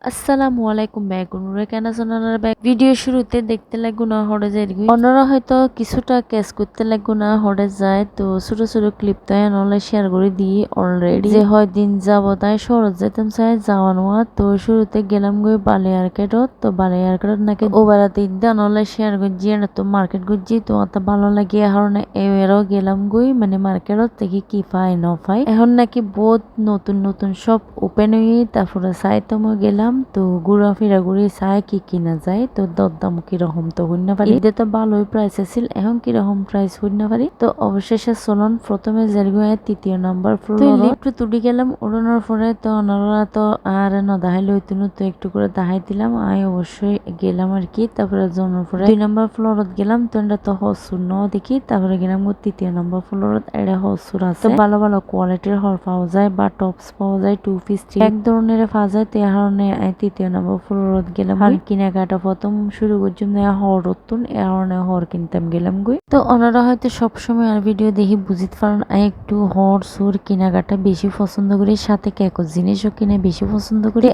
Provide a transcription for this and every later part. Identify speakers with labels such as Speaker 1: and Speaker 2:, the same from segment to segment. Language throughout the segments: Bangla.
Speaker 1: আসসালামু আলাইকুম ব্যাগুনুরে কেন জানার ব্যাগ ভিডিও শুরুতে দেখতে লাগবো না হরে যায় অন্যরা হয়তো কিছুটা ক্যাচ করতে লাগবো না হরে যায় তো ছোট ছোট ক্লিপ তো নলে শেয়ার করে দিই অলরেডি যে হয় দিন যাব তাই শরৎ যেতাম চাই যাওয়ানো তো শুরুতে গেলাম গই বালিয়ারকেটত তো বালিয়ারকেটত নাকি ওবারাতে ইদ্যা নলে শেয়ার করছি না তো মার্কেট করছি তো অত ভালো লাগে এখন এবারও গেলাম গই মানে মার্কেটত থেকে কি পাই ন পাই এখন নাকি বহুত নতুন নতুন সব ওপেন হয়ে তারপরে সাইতে গেলাম তো ঘোরাফেরা ঘুরে চাই কি কিনা যায় তো দরদাম কিরকম তো হইন না পারি ঈদে তো ভালোই প্রাইস আছিল এখন কিরকম প্রাইস হইন না পারি তো অবশেষে চলন প্রথমে জেরগুয়ে তৃতীয় নাম্বার ফ্লোর লিফট তুলি গেলাম উড়ানোর পরে তো ওনারা তো আর না দাহাই লইতুন তো একটু করে দাহাই দিলাম আমি অবশ্যই গেলাম আর কি তারপরে জনের পরে 2 নম্বর ফ্লোরত গেলাম তো এটা তো হসুর ন দেখি তারপরে গেলাম তৃতীয় নম্বর ফ্লোরত এটা হসুর আছে তো ভালো ভালো কোয়ালিটির হর পাওয়া যায় বা টপস পাওয়া যায় 2 পিস এক ধরনের পাওয়া যায় তো কারণে তৃতীয় নম্বর ফ্লোরত গেলাম আর কেনাকাটা প্রথম শুরু করছিলাম হর রতুন এ কারণে হর কিনতাম গেলাম গই তো ওনারা হয়তো সবসময় আর ভিডিও দেখি বুঝিতে পারেন একটু হর সুর কেনাকাটা বেশি পছন্দ করি সাথে কেকো জিনিসও কিনে বেশি পছন্দ করি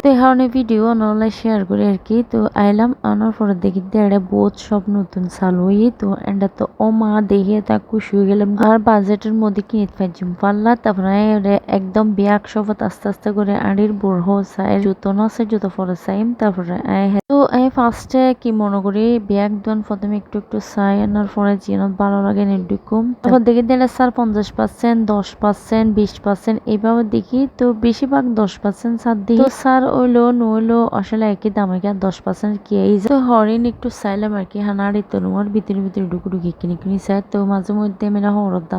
Speaker 1: এই কারণে ভিডিও অনলাইন শেয়ার করি আর কি তো আইলাম আনার পরে দেখি এটা বহুত সব নতুন চালু হয়ে তো এটা তো ও মা দেখে তা খুশি হয়ে গেলাম আর বাজেটের মধ্যে কিনে পাইছিলাম পারলা তারপরে একদম ব্যাগ সবত আস্তে আস্তে করে আড়ির বড় চাই জুতো নছে জুতো পরে চাইম তারপরে তো ফার্স্টে কি মনে করি ব্যাগ দোন প্রথমে একটু একটু চাই আনার পরে জিনত ভালো লাগে নির্দিকম তারপর দেখি দিলে স্যার 50% 10% 20% এইভাবে দেখি তো বেশিরভাগ 10% ছাড় দিই তো স্যার ওইলো নইলো আসলে একই দামে কি আর 10% কি এই তো হরিণ একটু চাইলাম আর কি হানাড়ি তো নোয়ার ভিতরে ভিতরে ঢুকি কিনি কিনি চাই তো মাঝে মধ্যে মেলা হরত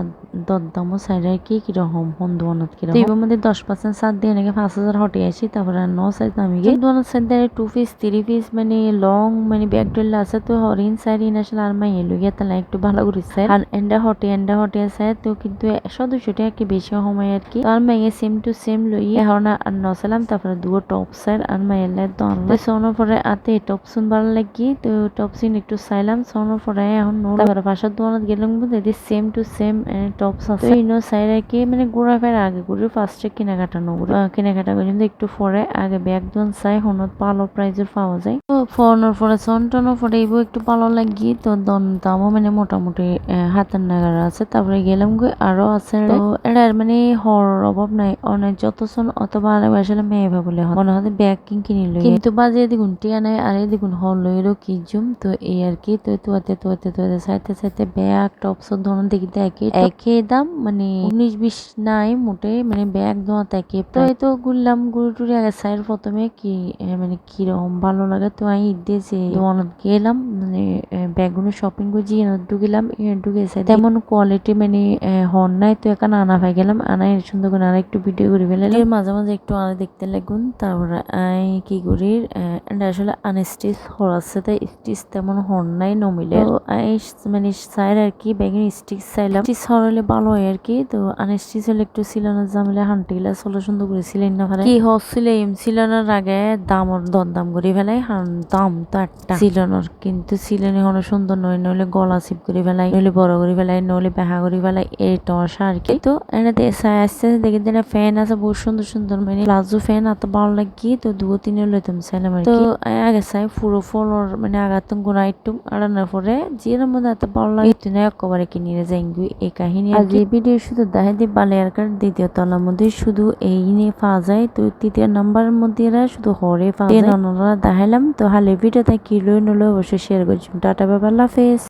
Speaker 1: দরদামও চাই আর কি কিরকম হন্দুয়ানত কিরকম তো এবার মধ্যে 10% ছাড় দিয়ে নাকি 5,000 হটে আসি তারপরে ন সাইজ নামি গিয়ে দোনো সাইড দিয়ে 2 পিস 3 পিস মানে লং মানে ব্যাগ ডল আছে তো হরিণ সাইড ইন আসলে আর মাই এলো গিয়ে তাহলে একটু ভালো করে চাই আর এন্ডা হটে আছে তো কিন্তু 100-200 টাকা কি বেশি সময় আর কি আর মাইয়ে সেম টু সেম লই এখন আর নসালাম তারপরে দুটো টপ সাইড আর মাইয়ের লাই দন সোনোর পরে আতে টপ সুন ভালো লাগি তো টপ সিন একটু চাইলাম সোনোর পরে এখন তারপরে পাশের দোকানত গেলাম বুঝতে সেম টু সেম টপস আছে ইনো সাইড আর কি মানে ঘোরা ফেরা আগে ঘুরে ফার্স্টে কেনাকাটা নগুলো কেনাকাটা করে কিন্তু একটু পরে আগে ব্যাগ দোন চাই হনত ভালো প্রাইজের পাওয়া যায় তো ফোনের পরে সন্টনের পরে এইবো একটু ভালো লাগি তো দামও মানে মোটামুটি হাতের নাগার আছে তারপরে গেলাম গই আরো আছে তো এটার মানে হর অভাব নাই অনেক যত সন অথবা আসলে মেয়ে বলে মনে হয় ব্যাগ কিনে লই কিন্তু বাজে দেখুন টিয়া নাই আর দেখুন হল লইরও কি জুম তো এই আর কি তো তোয়াতে চাইতে চাইতে ব্যাগ টপস ধরুন দেখিতে একই দাম মানে 19-20 নাই মোটে মানে ব্যাগ দোয়া থাকে তো এই তো ঘুরলাম ঘুরে টুরে আগে সাইড প্রথমে কি মানে কিরকম ভালো লাগে তো আমি দিয়েছি দোকানত গেলাম মানে ব্যাগগুলো শপিং করছি ঢুকিলাম ঢুকেছে তেমন কোয়ালিটি মানে হর্ন নাই তো এখানে আনা পাই গেলাম আনাই সুন্দর করে আর একটু ভিডিও করে ফেলাম মাঝে মাঝে একটু আনা দেখতে লাগুন তারপরে আই কি করি আসলে আনস্টিচ হর আছে তাই স্টিচ তেমন হর্ন নাই নমিলে তো মানে সাইড আর কি ব্যাগের স্টিচ চাইলাম স্টিচ হরলে ভালো হয় আর কি তো আনস্টিচ হলে একটু সিলানোর জামলে হান্টি গেলা চলো সুন্দর করে সিলাই না পারে কি হচ্ছিল সিলানোর আগে দামর দরদাম করে ফেলাই দাম তো একটা সিলানোর কিন্তু সিলানি হলো সুন্দর নয় নইলে গলা চিপ করে ফেলাই নইলে বড় করে ফেলাই নইলে বেহা করে ফেলাই এই টসা আর কি তো এটাতে আসতে দেখি দিনে ফ্যান আছে বহুত সুন্দর সুন্দর মানে প্লাজো ফ্যান এত ভালো লাগি তো 2-3 লইতাম চাইলাম আর কি আগে চাই পুরো ফলর মানে আগাতুম গুণা একটু আড়ানোর পরে যের মধ্যে এত ভালো লাগে তুই একবারে কিনে যাই এই কাহিনী আর যে ভিডিও শুধু দেখা দিয়ে বালিয়ারকার দ্বিতীয় তলার মধ্যে শুধু এই নিয়ে পাওয়া যায় তো তৃতীয় নাম্বারের মধ্যে এরা শুধু হরে পাওয়া যায় দেখাইলাম তো হালে ভিডিওটা কি লই নলো অবশ্যই শেয়ার করছি টাটা বাবা আল্লাহ হাফেজ।